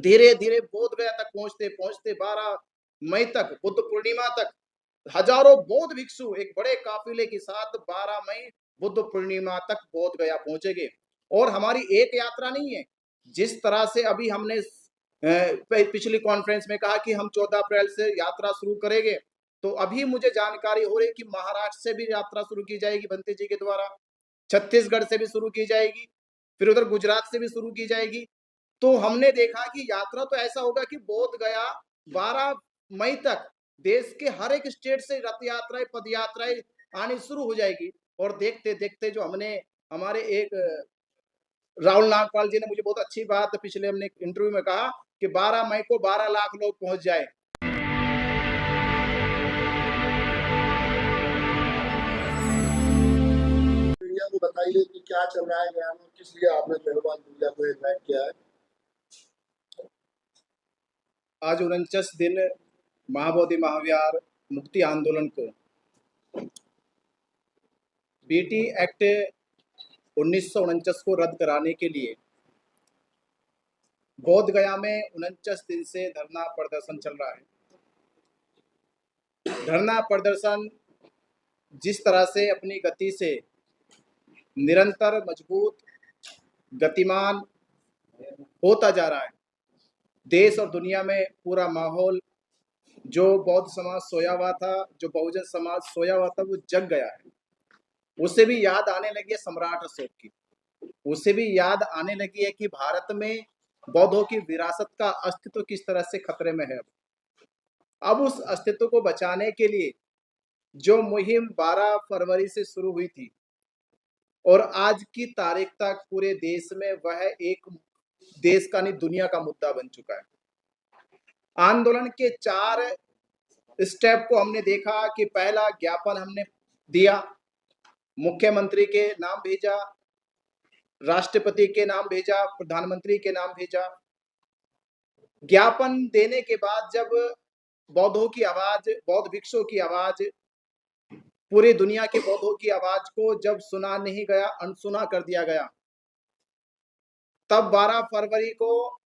धीरे धीरे बोध गया तक पहुंचते पहुंचते 12 मई तक, बुद्ध पूर्णिमा तक, हजारों बौद्ध भिक्षु एक बड़े काफिले के साथ 12 मई बुद्ध पूर्णिमा तक बोध गया पहुंचेंगे। और हमारी एक यात्रा नहीं है, जिस तरह से अभी हमने पिछली कॉन्फ्रेंस में कहा कि हम 14 अप्रैल से यात्रा शुरू करेंगे, तो अभी मुझे जानकारी हो रही है कि महाराष्ट्र से भी यात्रा शुरू की जाएगी बंते जी के द्वारा, छत्तीसगढ़ से भी शुरू की जाएगी, फिर उधर गुजरात से भी शुरू की जाएगी। तो हमने देखा कि यात्रा तो ऐसा होगा कि बोध गया 12 मई तक देश के हर एक स्टेट से रथ यात्राएं, पद यात्राएं आनी शुरू हो जाएगी। और देखते देखते जो हमने हमारे एक राहुल नागपाल जी ने मुझे बहुत अच्छी बात पिछले हमने इंटरव्यू में कहा कि 12 मई को 12 लाख लोग पहुंच जाए। मीडिया को बताइए कि क्या चल रहा है यहाँ में, किस लिए आपने मेहरबान मीडिया को इन्वाइट किया है। आज 49 दिन महाबोधि महाविहार मुक्ति आंदोलन को बीटी एक्ट 1949 को रद्द कराने के लिए बोध गया में 49 दिन से धरना प्रदर्शन चल रहा है। धरना प्रदर्शन जिस तरह से अपनी गति से निरंतर मजबूत गतिमान होता जा रहा है, देश और दुनिया में पूरा माहौल, जो बौद्ध समाज सोया हुआ था, जो बहुजन समाज सोया हुआ था, वो जग गया है। उसे भी याद आने लगी है सम्राट अशोक की, उसे भी याद आने लगी है कि भारत में बौद्धों की विरासत का अस्तित्व किस तरह से खतरे में है। अब उस अस्तित्व को बचाने के लिए जो मुहिम 12 फरवरी से शुरू हुई थी और आज की तारीख तक पूरे देश में, वह एक देश का नहीं दुनिया का मुद्दा बन चुका है। आंदोलन के 4 स्टेप को हमने देखा कि पहला ज्ञापन हमने दिया, मुख्यमंत्री के नाम भेजा, राष्ट्रपति के नाम भेजा, प्रधानमंत्री के नाम भेजा। ज्ञापन देने के बाद जब बौद्धों की आवाज, बौद्ध भिक्षुओं की आवाज, पूरी दुनिया के बौद्धों की आवाज को जब सुना नहीं गया, अनसुना कर दिया गया, तब 12 फरवरी को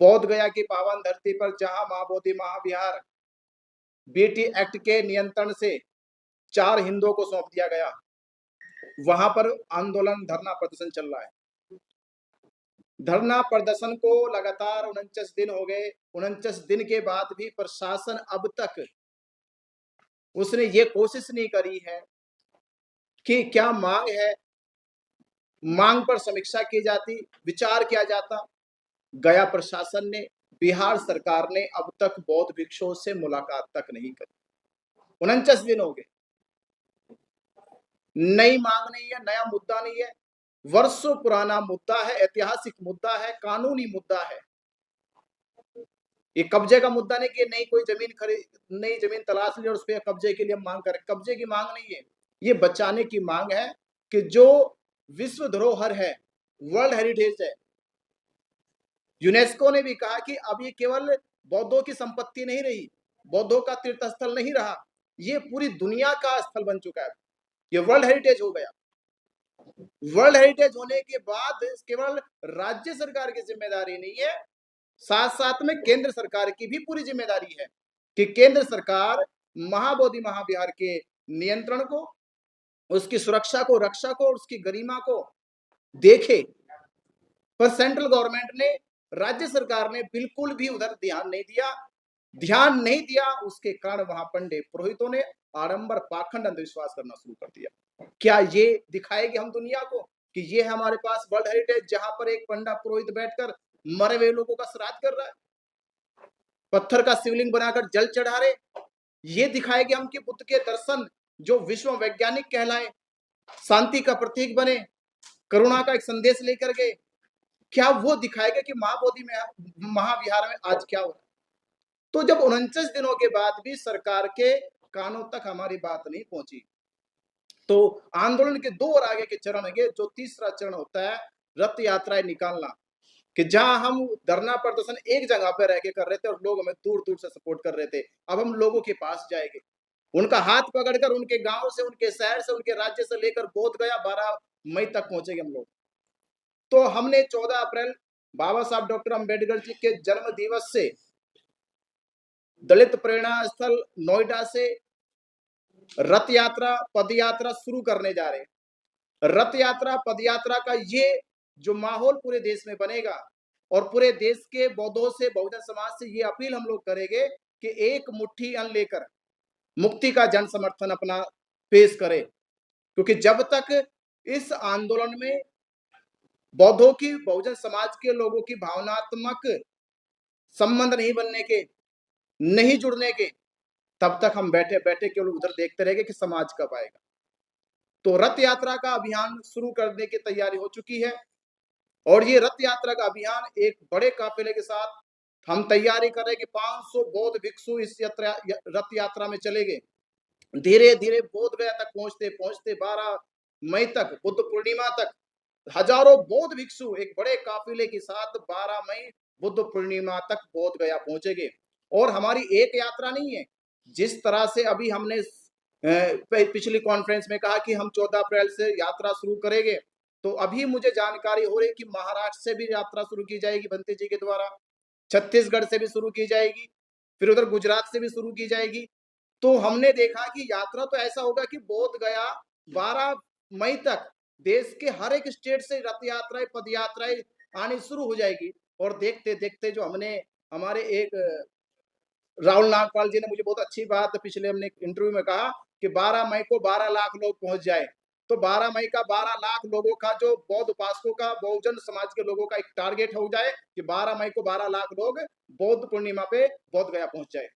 बोध गया की पावन धरती पर, जहां महाबोधि महाविहार बीटी एक्ट के नियंत्रण से 4 हिंदुओं को सौंप दिया गया, वहां पर आंदोलन धरना प्रदर्शन चल रहा है। धरना प्रदर्शन को लगातार 49 दिन हो गए। 49 दिन के बाद भी प्रशासन अब तक उसने ये कोशिश नहीं करी है कि क्या मांग है, मांग पर समीक्षा की जाती, विचार किया जाता। गया प्रशासन ने, बिहार सरकार ने अब तक बौद्ध भिक्षुओं से मुलाकात तक नहीं करी। 49 दिन हो गए, नई मांग नहीं है, नया मुद्दा नहीं है, वर्षों पुराना मुद्दा है, ऐतिहासिक मुद्दा है, कानूनी मुद्दा है। ये कब्जे का मुद्दा नहीं कि नई कोई जमीन खरीद, नई जमीन तलाश ली और उस पर कब्जे के लिए मांग करें। कब्जे की मांग नहीं है, ये बचाने की मांग है कि जो विश्व धरोहर है, वर्ल्ड हेरिटेज है। यूनेस्को ने भी कहा कि अब ये केवल बौद्धों की संपत्ति नहीं रही, बौद्धों का तीर्थ स्थल नहीं रहा, ये पूरी दुनिया का स्थल बन चुका है, ये वर्ल्ड हेरिटेज हो गया। वर्ल्ड हेरिटेज होने के बाद केवल राज्य सरकार की जिम्मेदारी नहीं है, साथ साथ में केंद्र सरकार की भी पूरी जिम्मेदारी है कि केंद्र सरकार महाबोधि महाविहार के नियंत्रण को, उसकी सुरक्षा को, रक्षा को और उसकी गरिमा को देखे। पर सेंट्रल गवर्नमेंट ने, राज्य सरकार ने बिल्कुल भी उधर ध्यान नहीं दिया। उसके कारण वहां पंडित पुरोहितों ने आडंबर, पाखंड, अंधविश्वास करना शुरू कर दिया। क्या ये दिखाएगी हम दुनिया को कि ये है हमारे पास वर्ल्ड हेरिटेज, जहां पर एक पंडित पुरोहित बैठकर मरे हुए लोगों का श्राद्ध कर रहा है, पत्थर का शिवलिंग बनाकर जल चढ़ा रहे। ये दिखाएगी हम कि बुद्ध के दर्शन, जो विश्व वैज्ञानिक कहलाए, शांति का प्रतीक बने, करुणा का एक संदेश लेकर गए, क्या वो दिखाएगा कि महाबोधि में महाविहार में आज क्या हो रहा है। तो जब 49 दिनों के बाद भी सरकार के कानों तक हमारी बात नहीं पहुंची, तो आंदोलन के 2 और आगे के चरण है। जो तीसरा चरण होता है रथ यात्राएं निकालना, कि जहां हम धरना प्रदर्शन एक जगह पे रह के कर रहे थे और लोग हमें दूर दूर से सपोर्ट कर रहे थे, अब हम लोगों के पास जाएंगे, उनका हाथ पकड़कर उनके गांव से, उनके शहर से, उनके राज्य से लेकर बोध गया 12 मई तक पहुंचेंगे हम लोग। तो हमने 14 अप्रैल बाबा साहब डॉक्टर अंबेडकर जी के जन्म दिवस से दलित प्रेरणा स्थल नोएडा से रथ यात्रा पद यात्रा शुरू करने जा रहे हैं। रथ यात्रा पद यात्रा का ये जो माहौल पूरे देश में बनेगा और पूरे देश के बौद्धों से बहुजन समाज से ये अपील हम लोग करेंगे कि एक मुट्ठी अन्न लेकर मुक्ति का जन समर्थन अपना पेश करें, क्योंकि जब तक इस आंदोलन में बौद्धों की बहुजन समाज के लोगों की भावनात्मक संबंध नहीं बनने के, नहीं जुड़ने के, तब तक हम बैठे बैठे केवल उधर देखते रहेंगे कि समाज कब आएगा। तो रथ यात्रा का अभियान शुरू करने की तैयारी हो चुकी है और ये रथ यात्रा का अभियान एक बड़े काफिले के साथ हम तैयारी कर रहे हैं कि 500 बौद्ध भिक्षु इस रथ यात्रा में चलेंगे। धीरे धीरे बोध गया तक पहुंचते पहुंचते 12 मई तक, बुद्ध पूर्णिमा तक हजारों बौद्ध भिक्षु एक बड़े काफिले के साथ 12 मई बुद्ध पूर्णिमा तक बोध गया पहुंचेंगे। और हमारी एक यात्रा नहीं है, जिस तरह से अभी हमने पिछली कॉन्फ्रेंस में कहा कि हम 14 अप्रैल से यात्रा शुरू करेंगे, तो अभी मुझे जानकारी हो रही कि महाराष्ट्र से भी यात्रा शुरू की जाएगी बंते जी के द्वारा, छत्तीसगढ़ से भी शुरू की जाएगी, फिर उधर गुजरात से भी शुरू की जाएगी। तो हमने देखा कि यात्रा तो ऐसा होगा कि बोध गया 12 मई तक देश के हर एक स्टेट से रथ यात्राएं पद यात्राएं आनी शुरू हो जाएगी। और देखते देखते जो हमने हमारे एक राहुल नागपाल जी ने मुझे बहुत अच्छी बात पिछले हमने इंटरव्यू में कहा कि 12 मई को 12 लाख लोग पहुंच जाए। तो 12 मई का 12 लाख लोगों का जो बौद्ध उपासकों का बहुजन समाज के लोगों का एक टारगेट हो जाए कि 12 मई को 12 लाख लोग बौद्ध पूर्णिमा पे बोध गया पहुंच जाए।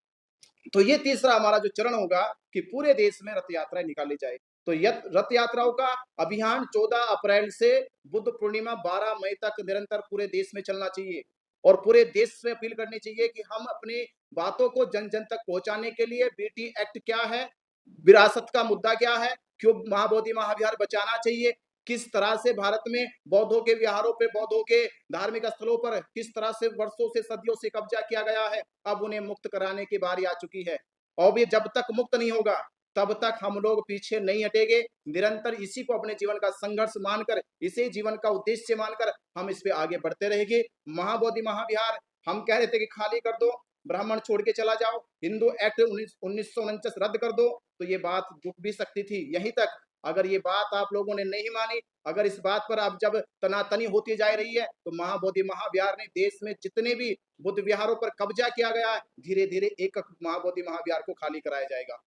तो ये तीसरा हमारा जो चरण होगा कि पूरे देश में रथ यात्राएं निकाली जाए। तो रथ यात्राओं का अभियान 14 अप्रैल से बुद्ध पूर्णिमा 12 मई तक निरंतर पूरे देश में चलना चाहिए और पूरे देश से अपील करनी चाहिए कि हम अपनी बातों को जन जन तक पहुंचाने के लिए बीटी एक्ट क्या है, विरासत का मुद्दा क्या है, क्यों महाबोधि महाविहार बचाना चाहिए, किस तरह से भारत में बौद्धों के विहारों पे, बौद्धों के धार्मिक स्थलों पर किस तरह से वर्षों से सदियों से कब्जा किया गया है, अब उन्हें मुक्त कराने की बारी आ चुकी है। और ये जब तक मुक्त नहीं होगा तब तक हम लोग पीछे नहीं हटेंगे। निरंतर इसी को अपने जीवन का संघर्ष मानकर, इसे जीवन का उद्देश्य मानकर हम इस पे आगे बढ़ते रहेंगे। महाबोधि महाविहार हम कह रहे थे कि खाली कर दो, ब्राह्मण छोड़ के चला जाओ, हिंदू एक्ट 1949 रद्द कर दो, तो ये बात रुक भी सकती थी यहीं तक। अगर ये बात आप लोगों ने नहीं मानी, अगर इस बात पर अब जब तनातनी होती जा रही है, तो महाबोधि महाविहार ने देश में जितने भी बुद्ध विहारों पर कब्जा किया गया है, धीरे धीरे एक महाबोधि महाविहार को खाली कराया जाएगा।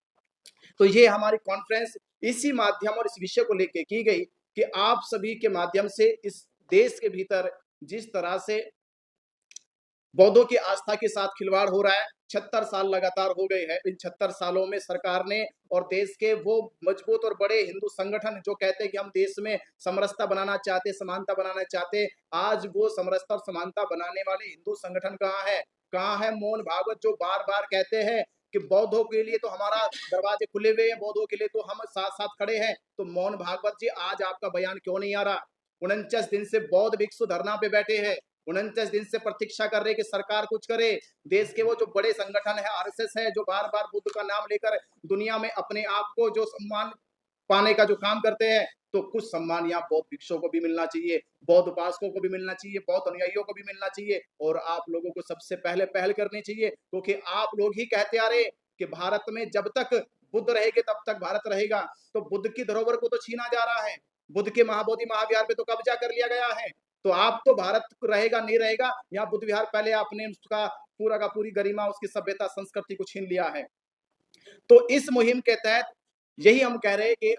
तो ये हमारी कॉन्फ्रेंस इसी माध्यम और इस विषय को लेकर की गई कि आप सभी के माध्यम से इस देश के भीतर जिस तरह से बौद्धों की आस्था के साथ खिलवाड़ हो रहा है, 76 साल लगातार हो गए हैं। इन 76 सालों में सरकार ने और देश के वो मजबूत और बड़े हिंदू संगठन जो कहते हैं कि हम देश में समरसता बनाना चाहते, समानता बनाना चाहते, आज वो समरसता और समानता बनाने वाले हिंदू संगठन कहाँ है? कहाँ है मोहन भागवत जो बार बार कहते हैं कि बौद्धों के लिए तो हमारा दरवाजे खुले हुए हैं, बौद्धों के लिए तो हम साथ साथ खड़े हैं। तो मोहन भागवत जी, आज आपका बयान क्यों नहीं आ रहा? 49 दिन से बौद्ध भिक्षु धरना पे बैठे हैं, 49 दिन से प्रतीक्षा कर रहे कि सरकार कुछ करे। देश के वो जो बड़े संगठन है, आरएसएस है, जो बार बार बुद्ध का नाम लेकर दुनिया में अपने आप को जो सम्मान पाने का जो काम करते हैं, तो कुछ सम्मान यहाँ बौद्ध भिक्षुओं को भी मिलना चाहिए, बौद्ध उपासकों को भी मिलना चाहिए, बौद्ध अनुयायियों को भी मिलना चाहिए। और आप लोगों को सबसे पहले पहल करनी चाहिए, क्योंकि आप लोग ही कहते आ रहे कि भारत में जब तक बुद्ध रहेंगे तब तक भारत रहेगा। तो बुद्ध की धरोहर को तो छीना जा रहा है, बुद्ध के महाबोधि महाविहार पे तो कब्जा कर लिया गया है। तो आप तो भारत रहेगा नहीं रहेगा, यहाँ बुद्ध विहार पहले आपने उसका पूरा का पूरी गरिमा, उसकी सभ्यता संस्कृति को छीन लिया है। तो इस मुहिम के तहत यही हम कह रहे हैं कि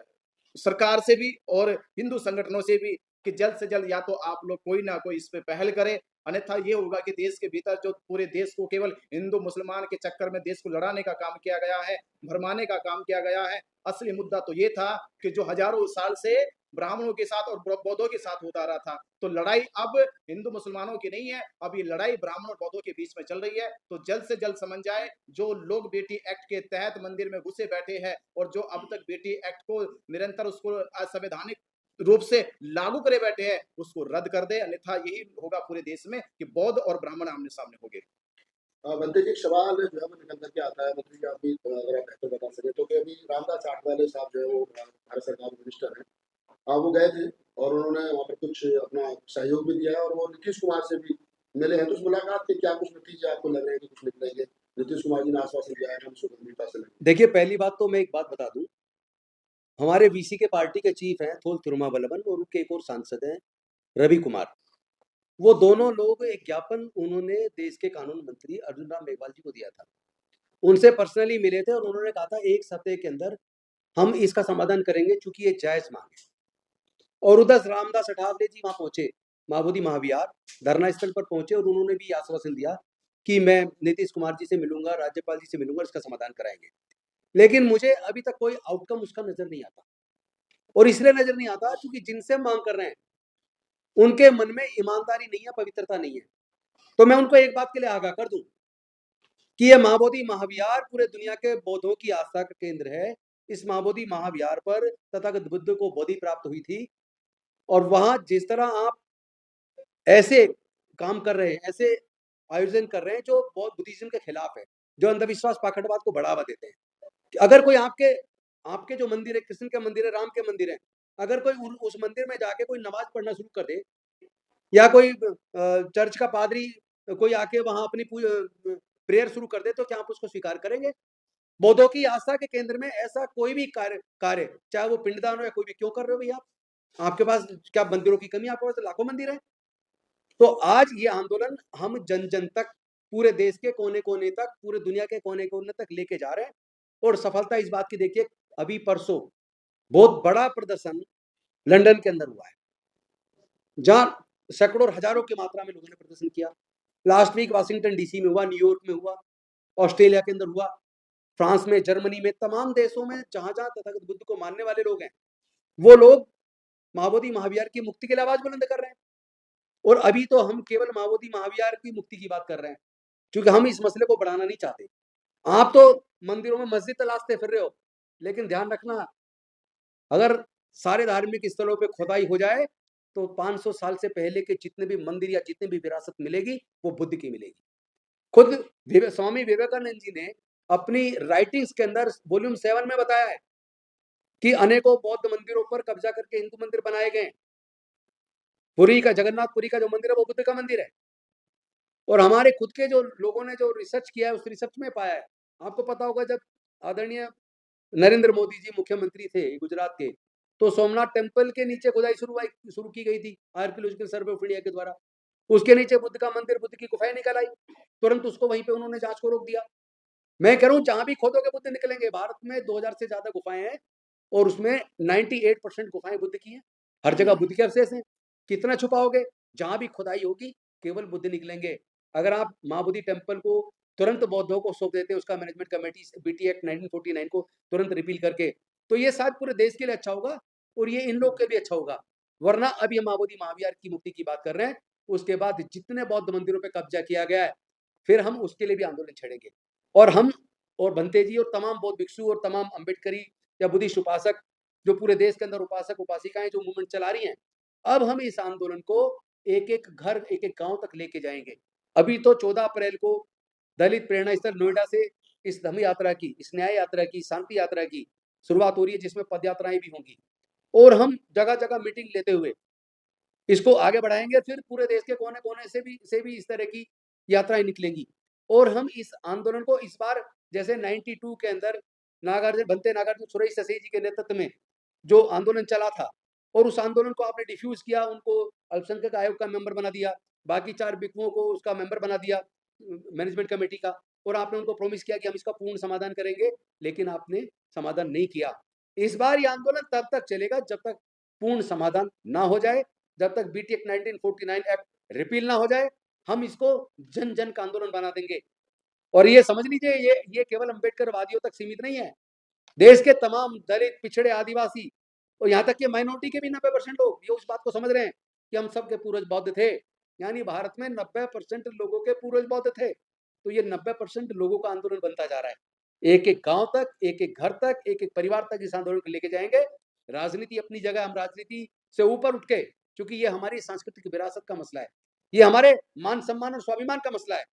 सरकार से भी और हिंदू संगठनों से भी कि जल्द से जल्द या तो आप लोग कोई ना कोई इस पे पहल करें, अन्यथा ये होगा कि देश के भीतर जो पूरे देश को केवल हिंदू मुसलमान के चक्कर में देश को लड़ाने का काम किया गया है, भरमाने का काम किया गया है। असली मुद्दा तो ये था कि जो हजारों साल से ब्राह्मणों के साथ और बौद्धों के साथ होता रहा था, तो लड़ाई अब हिंदू मुसलमानों की नहीं है, अब ये लड़ाई ब्राह्मण और बौद्धों के बीच में चल रही है। तो जल्द से जल्द समझ जाए, जो लोग बेटी एक्ट के तहत मंदिर में घुसे बैठे हैं और जो अब तक बेटी एक्ट को निरंतर उसको असंवैधानिक रूप से लागू करे बैठे हैं, उसको रद्द कर दे, अन्यथा यही होगा पूरे देश में कि बौद्ध और ब्राह्मण आमने सामने होंगे। बंते जी, एक सवाल जो है वो निकल करके आता है, मतलब कि आप भी अगर आप बेहतर बता सके तो, कि अभी रामदास आठवले साहब जो है वो भारत सरकार में मिनिस्टर है वो गए थे और उन्होंने वहाँ पर कुछ अपना सहयोग भी दिया है और वो नीतीश कुमार से भी मिले हैं। तो उस मुलाकात के क्या कुछ नतीजे आपको लग रहे हैं कि कुछ निकलेंगे? नीतीश कुमार जी ने आश्वासन दिया है कि हम इसको गंभीरता से लेंगे। देखिए, पहली बात तो मैं एक बात बता दूं, हमारे वीसी के पार्टी के चीफ हैं थोल तिरुमावलवन और उनके एक और सांसद हैं रवि कुमार। वो दोनों लोग एक ज्ञापन उन्होंने देश के कानून मंत्री अर्जुन राम मेघवाल जी को दिया था। उनसे पर्सनली मिले थे और उन्होंने कहा था 1 सप्ताह के अंदर हम इसका समाधान करेंगे, चूंकि ये जायज मांग है। और उधर रामदास अठावले जी वहां पहुंचे, माभूदी महाविहार धरना स्थल पर पहुंचे और उन्होंने भी आश्वासन दिया कि मैं नीतीश कुमार जी से मिलूंगा, राज्यपाल जी से मिलूंगा, इसका समाधान कराएंगे। लेकिन मुझे अभी तक कोई आउटकम उसका नजर नहीं आता, और इसलिए नजर नहीं आता क्योंकि जिनसे मांग कर रहे हैं उनके मन में ईमानदारी नहीं है, पवित्रता नहीं है। तो मैं उनको एक बात के लिए आगाह कर दूं कि ये महाबोधि महाविहार पूरे दुनिया के बौद्धों की आस्था का केंद्र है। इस महाबोधि महाविहार पर तथागत बुद्ध को बोधि प्राप्त हुई थी, और वहां जिस तरह आप ऐसे काम कर रहे हैं, ऐसे आयोजन कर रहे हैं जो बौद्ध बुद्धिज्म के खिलाफ है, जो अंधविश्वास पाखंडवाद को बढ़ावा देते हैं। अगर कोई आपके आपके जो मंदिर है, कृष्ण के मंदिर है, राम के मंदिर है, अगर कोई उस मंदिर में जाके कोई नमाज पढ़ना शुरू कर दे, या कोई चर्च का पादरी कोई आके वहां अपनी प्रेयर शुरू कर दे, तो क्या आप उसको स्वीकार करेंगे? बौद्धों की आस्था के केंद्र में ऐसा कोई भी कार्य चाहे वो पिंडदान हो या कोई भी, क्यों कर रहे हो भैया? आपके पास क्या मंदिरों की कमी? आपके पास लाखों मंदिर है। तो आज ये आंदोलन हम जन जन तक, पूरे देश के कोने कोने तक, पूरे दुनिया के कोने कोने तक लेके जा रहे हैं। और सफलता इस बात की देखिए, अभी परसों बहुत बड़ा प्रदर्शन लंदन के अंदर हुआ है, जहां सैकड़ों और हजारों की मात्रा में लोगों ने प्रदर्शन किया। लास्ट वीक वाशिंगटन डीसी में हुआ, न्यूयॉर्क में हुआ, ऑस्ट्रेलिया के अंदर हुआ, फ्रांस में, जर्मनी में, तमाम देशों में जहां जहां तथागत बुद्ध को मानने वाले लोग हैं, वो लोग महाबोधि महाविहार की मुक्ति के लिए आवाज बुलंद कर रहे हैं। और अभी तो हम केवल महाबोधि महाविहार की मुक्ति की बात कर रहे हैं, क्योंकि हम इस मसले को बढ़ाना नहीं चाहते। आप तो मंदिरों में मस्जिद तलाशते फिर रहे हो, लेकिन ध्यान रखना, अगर सारे धार्मिक स्थलों पे खुदाई हो जाए तो 500 साल से पहले के जितने भी मंदिर या जितने भी विरासत मिलेगी वो बुद्ध की मिलेगी। खुद स्वामी विवेकानंद जी ने अपनी राइटिंग्स के अंदर वॉल्यूम 7 में बताया है कि अनेकों बौद्ध मंदिरों पर कब्जा करके हिंदू मंदिर बनाए गए। पुरी का, जगन्नाथपुरी का जो मंदिर है वो बुद्ध का मंदिर है। और हमारे खुद के जो लोगों ने जो रिसर्च किया है, उस रिसर्च में पाया है, आपको पता होगा जब आदरणीय नरेंद्र मोदी जी मुख्यमंत्री थे गुजरात के, तो सोमनाथ टेम्पल के नीचे खुदाई शुरू की गई थी आर्कियोलॉजिकल सर्वे ऑफ इंडिया के द्वारा। उसके नीचे बुद्ध का मंदिर, बुद्ध की गुफाएं निकल आई, तुरंत उसको वहीं पे उन्होंने जांच को रोक दिया। मैं कह रहा हूँ जहां भी खोदोगे बुद्ध निकलेंगे। भारत में 2000 से ज्यादा गुफाएं हैं और उसमें 98% गुफाएं बुद्ध की हैं। हर जगह बुद्ध के अवशेष हैं। कितना छुपाओगे? जहां भी खुदाई होगी केवल बुद्ध निकलेंगे। अगर आप महाबोधि टेम्पल को तुरंत बौद्धों को सौंप देते हैं, उसका मैनेजमेंट कमेटी बीटी एक्ट 1949 को तुरंत रिपील करके, तो ये शायद पूरे देश के लिए अच्छा होगा और ये इन लोग के भी अच्छा होगा। वरना अब ये महाबोधि महाविहार की मुक्ति की बात कर रहे हैं, उसके बाद जितने बौद्ध मंदिरों पर कब्जा किया गया है, फिर हम उसके लिए भी आंदोलन छेड़ेंगे। और हम और भंते जी और तमाम बौद्ध भिक्षु और तमाम अम्बेडकरी या बुद्धिस्ट उपासक जो पूरे देश के अंदर उपासक उपासिकाएं जो मूवमेंट चला रही हैं, अब हम इस आंदोलन को एक एक घर, एक एक गांव तक लेके जाएंगे। अभी तो 14 अप्रैल को दलित प्रेरणा स्थल नोएडा से इस धम्म यात्रा की, इस न्याय यात्रा की, शांति यात्रा की शुरुआत हो रही है, जिसमें पद यात्राएं भी होंगी। और हम जगह जगह मीटिंग लेते हुए इसको आगे बढ़ाएंगे। फिर पूरे देश के कोने कोने से भी इस तरह की यात्राएं निकलेंगी। और हम इस आंदोलन को इस बार जैसे 92 के अंदर भंते नागार्जुन सुरेश ससे जी के नेतृत्व में जो आंदोलन चला था, और उस आंदोलन को आपने डिफ्यूज किया, उनको अल्पसंख्यक आयोग का मेंबर बना दिया, बाकी 4 बिकुओं को उसका मेंबर बना दिया मैनेजमेंट कमेटी का, और आपने उनको प्रॉमिस किया कि हम इसका पूर्ण समाधान करेंगे, लेकिन आपने समाधान नहीं किया। इस बार ये आंदोलन तब तक चलेगा जब तक पूर्ण समाधान ना हो जाए, जब तक बीटी एक्ट 1949 एक्ट रिपील ना हो जाए। हम इसको जन जन का आंदोलन बना देंगे। और ये समझ लीजिए, ये केवल अंबेडकर वादियों तक सीमित नहीं है। देश के तमाम दलित, पिछड़े, आदिवासी और यहाँ तक कि माइनॉरिटी के भी 90% लोग ये उस बात को समझ रहे हैं कि हम सबके पूर्वज बौद्ध थे। यानी भारत में 90% लोगों के पूर्वज बौद्ध थे। तो ये 90% लोगों का आंदोलन बनता जा रहा है। एक एक गांव तक, एक एक घर तक, एक एक परिवार तक इस आंदोलन को लेके जाएंगे। राजनीति अपनी जगह, हम राजनीति से ऊपर उठ के, क्योंकि ये हमारी सांस्कृतिक विरासत का मसला है, ये हमारे मान सम्मान और स्वाभिमान का मसला है,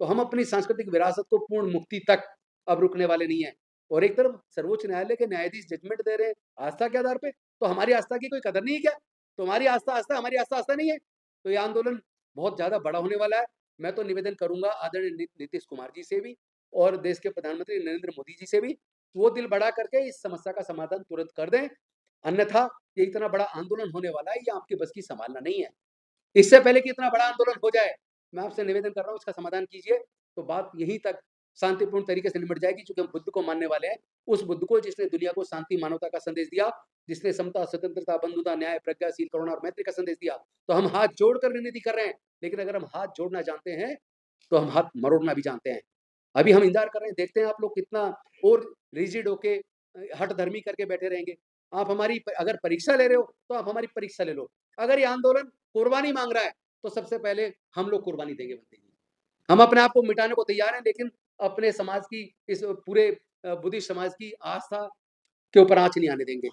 तो हम अपनी सांस्कृतिक विरासत को पूर्ण मुक्ति तक अब रुकने वाले नहीं है। और एक तरफ सर्वोच्च न्यायालय के न्यायाधीश जजमेंट दे रहे हैं, आस्था के आधार पे। तो हमारी आस्था की कोई कदर नहीं है क्या? तुम्हारी आस्था आस्था, हमारी आस्था आस्था नहीं है? तो ये आंदोलन बहुत ज़्यादा बड़ा होने वाला है। मैं तो निवेदन करूँगा आदरणीय नीतीश कुमार जी से भी और देश के प्रधानमंत्री नरेंद्र मोदी जी से भी, वो दिल बढ़ा करके इस समस्या का समाधान तुरंत कर दें। अन्यथा ये इतना बड़ा आंदोलन होने वाला है, ये आपकी बस की संभालना नहीं है। इससे पहले कि इतना बड़ा आंदोलन हो जाए, मैं आपसे निवेदन कर रहा हूँ इसका समाधान कीजिए, तो बात यहीं तक शांतिपूर्ण तरीके से निपट जाएगी। चूँकि हम बुद्ध को मानने वाले हैं, उस बुद्ध को जिसने दुनिया को शांति, मानवता का संदेश दिया, जिसने समता, स्वतंत्रता, बंधुता, न्याय, प्रज्ञाशील, करुणा और मैत्री का संदेश दिया, तो हम हाथ जोड़कर विनती कर रहे हैं। लेकिन अगर हम हाथ जोड़ना जानते हैं, तो हम हाथ मरोड़ना भी जानते हैं। अभी हम इंतज़ार कर रहे हैं, देखते हैं आप लोग कितना और रिजिड होके हठधर्मी करके बैठे रहेंगे। आप हमारी अगर परीक्षा ले रहे हो, तो आप हमारी परीक्षा ले लो। अगर ये आंदोलन कुर्बानी माँग रहा है, तो सबसे पहले हम लोग कुर्बानी देंगे बंदे की। हम अपने आप को मिटाने को तैयार हैं, लेकिन अपने समाज की, इस पूरे बुद्धिस्ट समाज की आस्था के ऊपर आँच नहीं आने देंगे।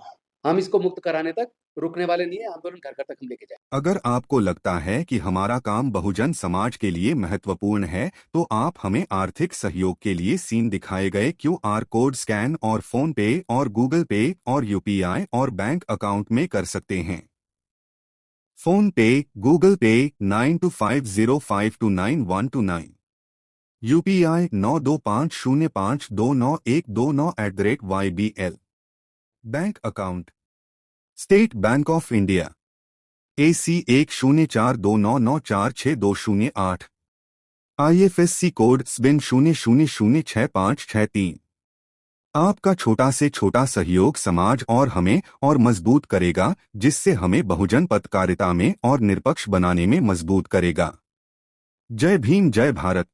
हम इसको मुक्त कराने तक रुकने वाले नहीं है, आंदोलन घर-घर तक हम लेके जाएँगे। अगर आपको लगता है कि हमारा काम बहुजन समाज के लिए महत्वपूर्ण है, तो आप हमें आर्थिक सहयोग के लिए सीन दिखाए गए QR कोड स्कैन और फोन पे और गूगल पे और UPI और बैंक अकाउंट में कर सकते हैं। फोन पे, गूगल पे 9250529129, UPI 9250529129 bank account state bank of India AC 1042994628, IFSC code SBIN 00066563। आपका छोटा से छोटा सहयोग समाज और हमें और मजबूत करेगा, जिससे हमें बहुजन पत्रकारिता में और निष्पक्ष बनाने में मजबूत करेगा। जय भीम, जय भारत।